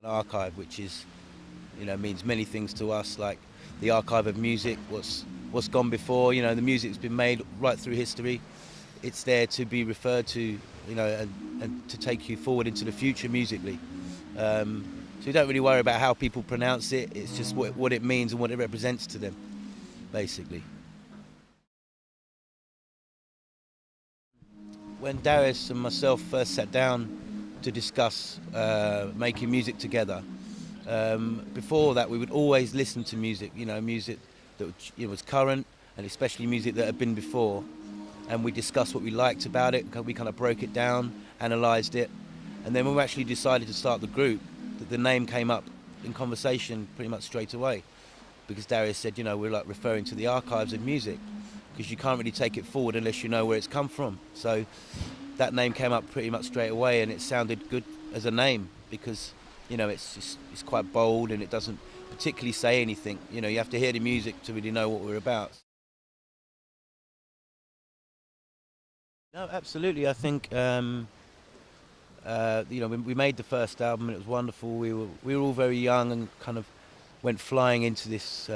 An archive, which is, means many things to us, like the archive of music, what's gone before. The music's been made right through history. It's there to be referred to, and to take you forward into the future musically. So you don't really worry about how people pronounce it. It's just what it means and what it represents to them, basically. When Darius and myself first sat down to discuss making music together, before that we would always listen to music, music that was current, and especially music that had been before. And we discussed what we liked about it. We kind of broke it down, analysed it, and then when we actually decided to start the group, the name came up in conversation pretty much straight away, because Darius said, we're like referring to the archives of music, because you can't really take it forward unless you know where it's come from. So that name came up pretty much straight away, and it sounded good as a name because it's quite bold and it doesn't particularly say anything. You have to hear the music to really know what we're about. No, absolutely. I think we made the first album and it was wonderful. We were all very young and kind of went flying into this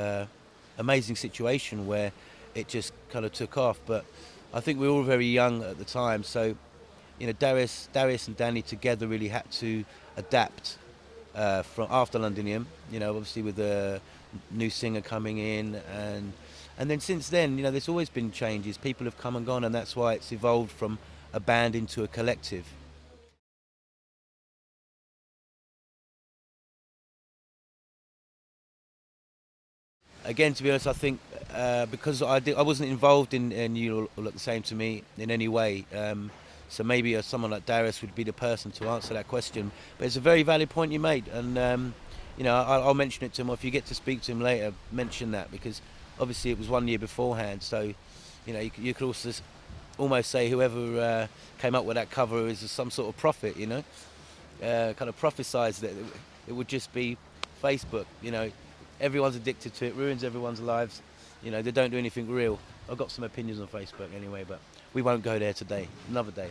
amazing situation where it just kind of took off. But I think we were all very young at the time, so Darius and Danny together really had to adapt from after Londinium. Obviously with a new singer coming in, and then since then, there's always been changes. People have come and gone, and that's why it's evolved from a band into a collective. Again, to be honest, I think because I wasn't involved in You All Look the Same to Me in any way. So maybe someone like Darius would be the person to answer that question. But it's a very valid point you made, and I'll mention it to him. Or if you get to speak to him later, mention that, because obviously it was 1 year beforehand. So you could also almost say whoever came up with that cover is some sort of prophet. Kind of prophesized that it would just be Facebook. Everyone's addicted to it, ruins everyone's lives. They don't do anything real. I've got some opinions on Facebook anyway, but we won't go there today. Another day.